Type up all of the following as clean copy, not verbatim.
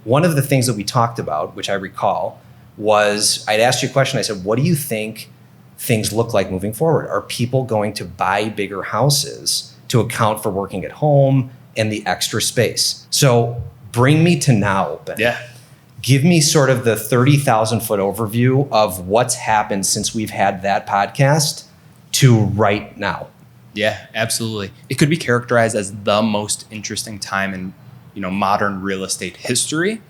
one of the things that we talked about, which I recall, was I'd asked you a question. I said, what do you think things look like moving forward? Are people going to buy bigger houses to account for working at home and the extra space? So bring me to now, Ben. Yeah. Give me sort of the 30,000 foot overview of what's happened since we've had that podcast to right now. Yeah, absolutely. It could be characterized as the most interesting time in, modern real estate history,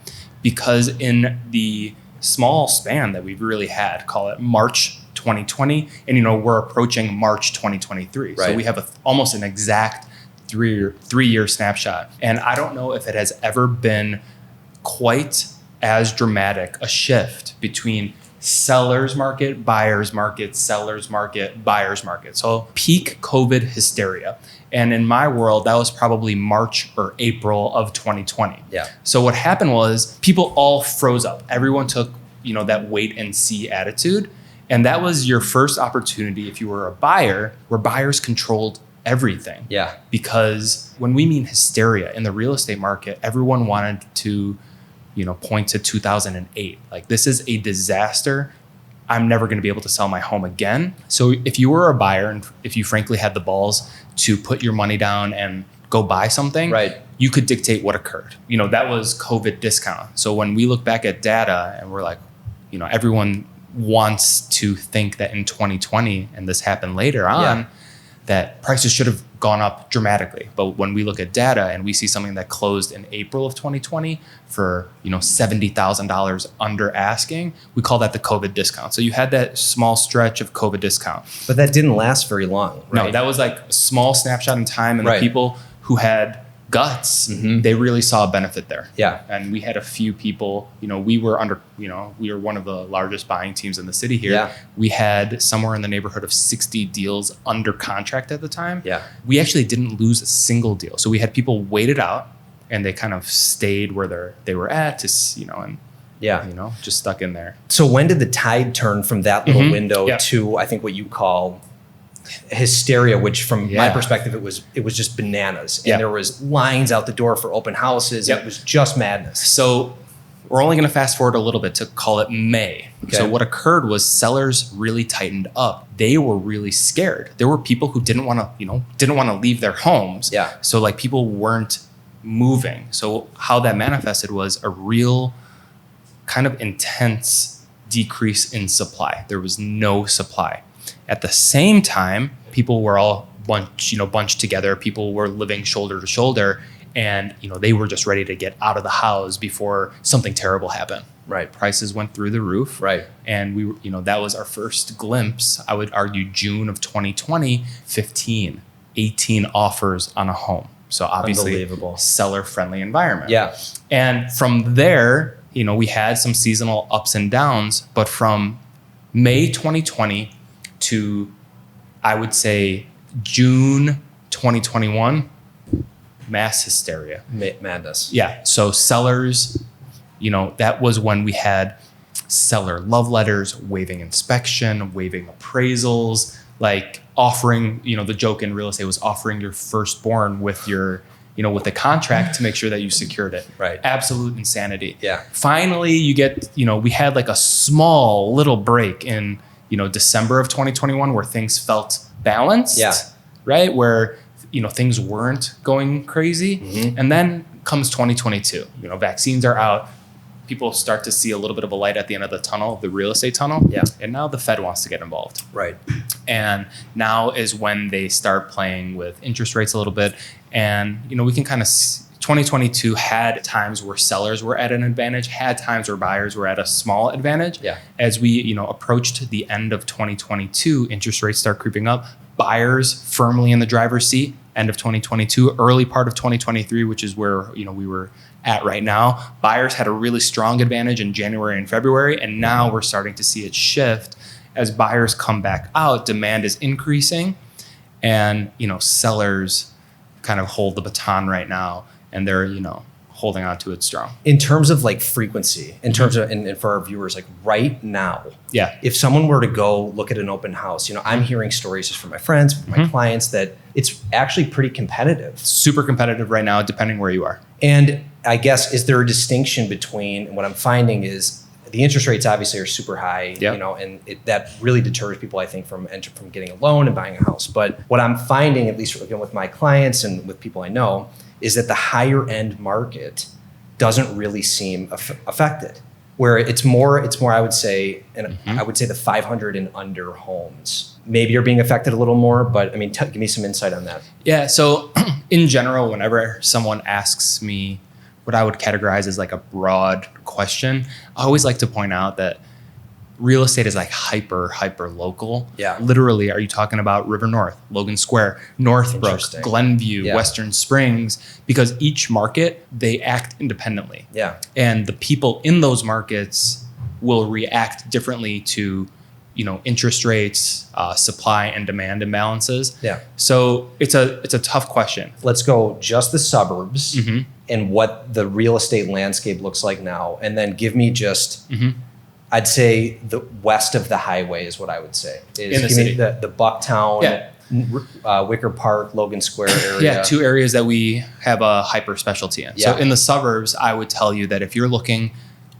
because in the small span that we've really had, call it March 2020, and we're approaching March 2023. Right. So we have almost an exact three-year snapshot. And I don't know if it has ever been quite as dramatic a shift between seller's market, buyer's market, seller's market, buyer's market. So peak COVID hysteria. And in my world, that was probably March or April of 2020. Yeah. So what happened was people all froze up. Everyone took, that wait and see attitude. And that was your first opportunity if you were a buyer, where buyers controlled everything. Yeah. Because when we mean hysteria in the real estate market, everyone wanted to point to 2008. Like, this is a disaster. I'm never going to be able to sell my home again. So if you were a buyer and if you frankly had the balls to put your money down and go buy something, right, you could dictate what occurred. That was COVID discount. So when we look back at data and we're like, everyone wants to think that in 2020, and this happened later on, that prices should have gone up dramatically. But when we look at data and we see something that closed in April of 2020 for, $70,000 under asking, we call that the COVID discount. So you had that small stretch of COVID discount. But that didn't last very long, right? No, that was like a small snapshot in time. And right. The people who had guts, they really saw a benefit there. Yeah. And we had a few people, we were one of the largest buying teams in the city here. Yeah. We had somewhere in the neighborhood of 60 deals under contract at the time. Yeah. We actually didn't lose a single deal. So we had people wait it out and they kind of stayed where they were at to, just stuck in there. So when did the tide turn from that little window Yeah. to, I think, what you call hysteria, which from my perspective, it was just bananas. And there was lines out the door for open houses. It was just madness. So we're only going to fast forward a little bit to call it May. Okay. So what occurred was sellers really tightened up. They were really scared. There were people who didn't want to leave their homes. Yeah. So like people weren't moving. So how that manifested was a real kind of intense decrease in supply. There was no supply. At the same time, people were all bunched together. People were living shoulder to shoulder, and they were just ready to get out of the house before something terrible happened. Right. Prices went through the roof. Right. And we, that was our first glimpse. I would argue June of 2020, 18 offers on a home. So obviously, seller-friendly environment. Yeah. And from there, we had some seasonal ups and downs, but from May 2020 to, I would say, June 2021, mass hysteria. Madness. Yeah. So sellers, that was when we had seller love letters, waiving inspection, waiving appraisals, like offering, the joke in real estate was offering your firstborn with your, with a contract to make sure that you secured it. Right. Absolute insanity. Yeah. Finally, you get, we had like a small little break in, December of 2021 where things felt balanced. Yeah. Right. Where, things weren't going crazy. And then comes 2022, vaccines are out. People start to see a little bit of a light at the end of the tunnel, the real estate tunnel. Yeah. And now the Fed wants to get involved. Right. And now is when they start playing with interest rates a little bit. And, we can kind of 2022 had times where sellers were at an advantage, had times where buyers were at a small advantage. Yeah. As we, approached the end of 2022, interest rates start creeping up. Buyers firmly in the driver's seat, end of 2022, early part of 2023, which is where, we were at right now. Buyers had a really strong advantage in January and February, and now we're starting to see it shift. As buyers come back out, demand is increasing, and, sellers kind of hold the baton right now, and they're, holding on to it strong. In terms of like frequency, in terms of, and for our viewers, like right now, if someone were to go look at an open house, I'm hearing stories just from my friends, from my clients, that it's actually pretty competitive. Super competitive right now, depending where you are. And I guess, is there a distinction between, what I'm finding is the interest rates obviously are super high, Yep. you know, and that really deters people, I think, from getting a loan and buying a house. But what I'm finding, at least again with my clients and with people I know, is that the higher end market doesn't really seem affected. Where it's more, I would say, and I would say the 500 and under homes maybe are being affected a little more. But I mean, give me some insight on that. Yeah. So in general, whenever someone asks me what I would categorize as like a broad question, I always like to point out that real estate is like hyper local. Yeah. Literally, are you talking about River North, Logan Square, Northbrook, Interesting. Glenview, Yeah. Western Springs? Because each market, they act independently. Yeah. And the people in those markets will react differently to, you know, interest rates, supply and demand imbalances. Yeah. So it's a tough question. Let's go just the suburbs and what the real estate landscape looks like now. And then give me just, I'd say the west of the highway is what I would say. In the give city. me the Bucktown, Yeah. Wicker Park, Logan Square area. Yeah, two areas that we have a hyper specialty in. Yeah. So in the suburbs, I would tell you that if you're looking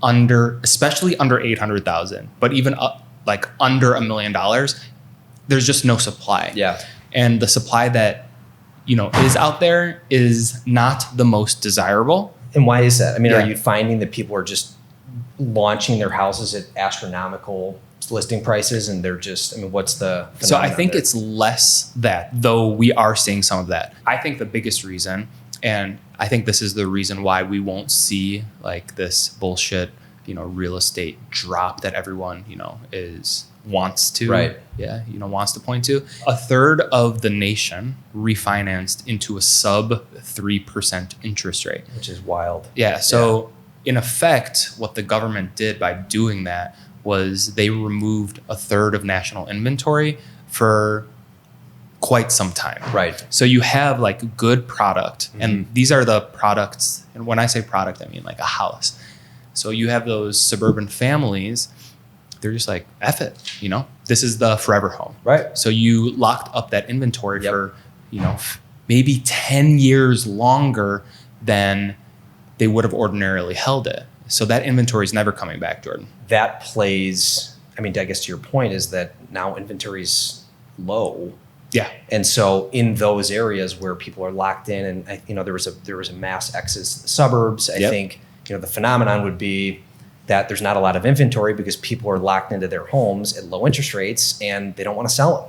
especially under 800,000, but even like under $1 million, there's just no supply. Yeah. And the supply that, you know, is out there is not the most desirable. And why is that? I mean, Yeah. are you finding that people are just launching their houses at astronomical listing prices and they're just, I mean, what's the phenomenon So I think there? it's less that, though we are seeing some of that. I think the biggest reason, and I think this is the reason why we won't see like this bullshit, you know, real estate drop that everyone, you know, wants to, Right. Yeah, you know, wants to point to. A third of the nation refinanced into a sub 3% interest rate. Which is wild. Yeah. So in effect, what the government did by doing that was they removed a third of national inventory for quite some time. Right. So you have like good product, and these are the products. And when I say product, I mean like a house. So you have those suburban families, they're just like, F it, you know, this is the forever home. Right. So you locked up that inventory Yep. for, you know, maybe 10 years longer than they would have ordinarily held it. So that inventory is never coming back, Jordan. That plays, I mean, I guess to your point is that now inventory's low. Yeah. And so in those areas where people are locked in, and you know, there was a mass exodus to the suburbs. I Yep. think, you know, the phenomenon would be that there's not a lot of inventory because people are locked into their homes at low interest rates and they don't want to sell them.